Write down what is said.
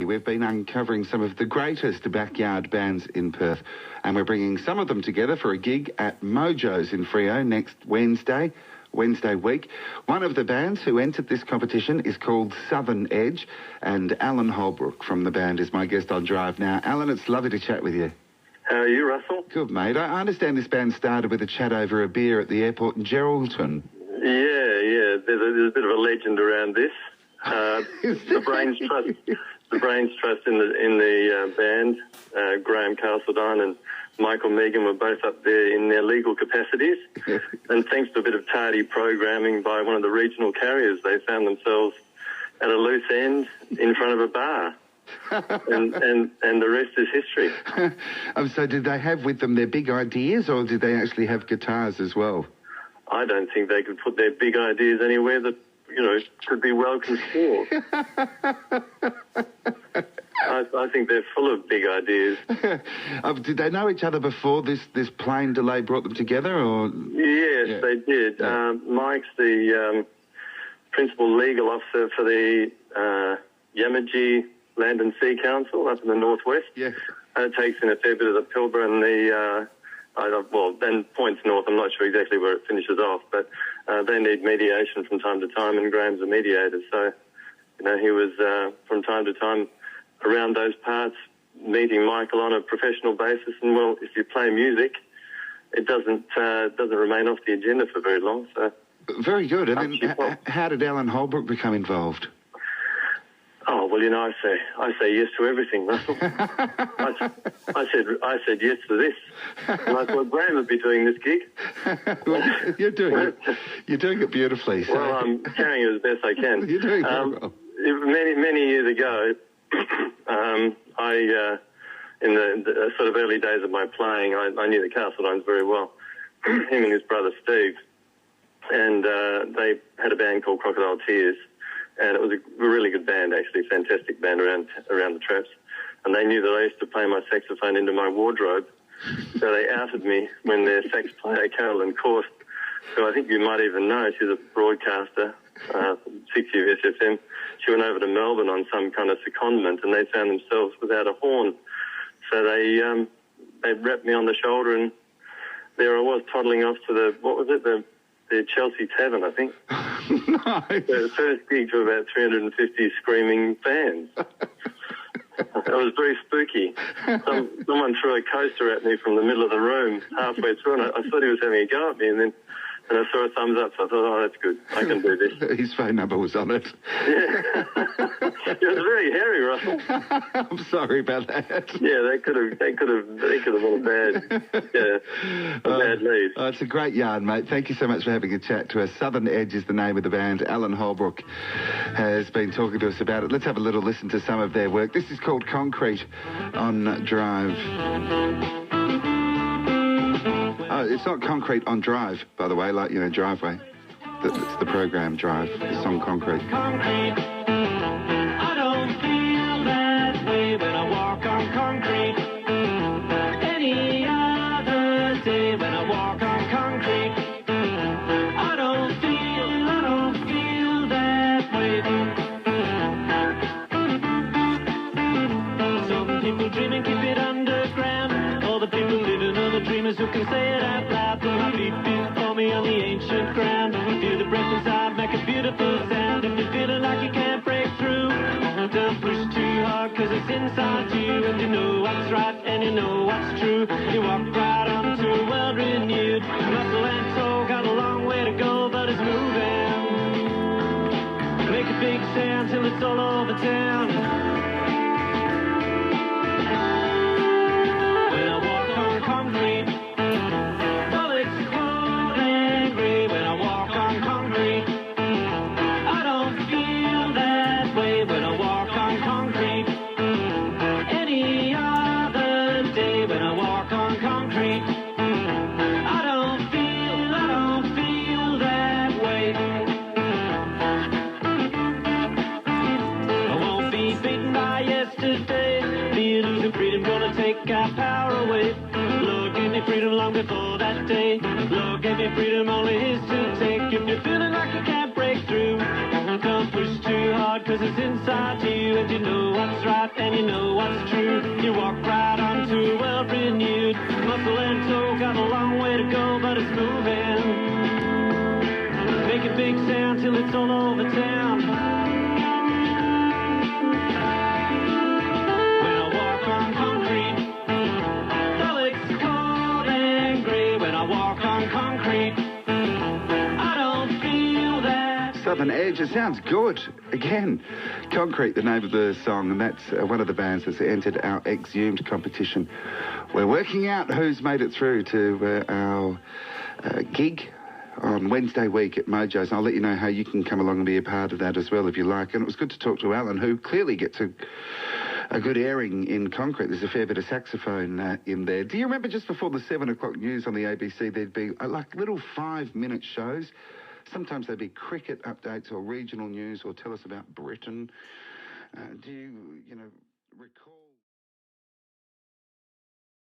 We've been uncovering some of the greatest backyard bands in Perth, and we're bringing some of them together for a gig at Mojo's in Freo next Wednesday week. One of the bands who entered this competition is called Southern Edge, and Alan Holbrook from the band is my guest on Drive now. Alan, it's lovely to chat with you. How are you, Russell? Good, mate. I understand this band started with a chat over a beer at the airport in Geraldton. Yeah. There's a bit of a legend around this. The Brains Trust in the band, Graham Castledine and Michael Megan were both up there in their legal capacities. And thanks to a bit of tardy programming by one of the regional carriers, they found themselves at a loose end in front of a bar. and the rest is history. So did they have with them their big ideas, or did they actually have guitars as well? I don't think they could put their big ideas anywhere that, could be well construed. I think they're full of big ideas. Did they know each other before this plane delay brought them together, or? Yes, they did. Yeah. Mike's the principal legal officer for the Yamaji Land and Sea Council up in the northwest. Yes. It takes in a fair bit of the Pilbara and then points north. I'm not sure exactly where it finishes off, but they need mediation from time to time, and Graham's a mediator. So, he was from time to time around those parts, meeting Michael on a professional basis. And well, if you play music, it doesn't remain off the agenda for very long. So very good. And then, how did Alan Holbrook become involved? Oh, well, I say yes to everything, Russell. I said yes to this. And I thought Graham would be doing this gig. Well, you're doing it beautifully. So. Well, I'm carrying it as best I can. You're doing it well. Many years ago, in the sort of early days of my playing, I knew the Castledines very well. Him and his brother Steve, and they had a band called Crocodile Tears. And it was a really good band, actually, fantastic band around the traps. And they knew that I used to play my saxophone into my wardrobe. So they outed me when their sax player, Carolyn Corst, who I think you might even know, she's a broadcaster, 60 of SFM. She went over to Melbourne on some kind of secondment, and they found themselves without a horn. So they wrapped me on the shoulder, and there I was toddling off to the Chelsea Tavern, I think. Nice. The first gig to about 350 screaming fans. It was very spooky. Someone threw a coaster at me from the middle of the room halfway through, and I thought he was having a go at me, and then I saw a thumbs up, so I thought, oh, that's good. I can do this. His phone number was on it. Yeah. It was very hairy, Russell. I'm sorry about that. Yeah, they could have been a bad lead. Oh, it's a great yarn, mate. Thank you so much for having a chat to us. Southern Edge is the name of the band. Alan Holbrook has been talking to us about it. Let's have a little listen to some of their work. This is called Concrete on Drive. Oh, it's not Concrete on Drive, by the way, like, driveway. It's the program Drive, the song Concrete. Concrete. I don't feel that way when I walk on concrete. Any other day when I walk on concrete. I don't feel that way. Some people dream and keep it underground. All the people living are the dreamers who can say it out loud. My feet for me on the ancient ground. Feel the breath inside, make a beautiful sound. If you're feeling like you can't break through, don't push too hard, cause it's inside you. And you know what's right and you know what's true. You walk right onto a world renewed. Muscle and soul got a long way to go, but it's moving. Make a big sound till it's all over town. Take our power away. Lord gave me freedom long before that day. Lord gave me freedom, only his to take. If you're feeling like you can't break through, don't push too hard. hard 'cause it's inside you, and you know what's right and you know what's true. You walk right onto a world renewed. Muscle and toe got a long way to go, but it's moving. Make a big sound till it's all over town. When I walk on concrete, though it's cold and grey, when I walk on concrete, I don't feel that. Southern Edge, it sounds good. Again, Concrete, the name of the song, and that's one of the bands that's entered our EXHUMED competition. We're working out who's made it through to our gig on Wednesday week at Mojo's, and I'll let you know how you can come along and be a part of that as well if you like. And it was good to talk to Alan, who clearly gets a good airing in Concrete. There's a fair bit of saxophone in there. Do you remember just before the 7 o'clock news on the ABC, there'd be like little 5-minute shows? Sometimes they'd be cricket updates or regional news or tell us about Britain. Do you know...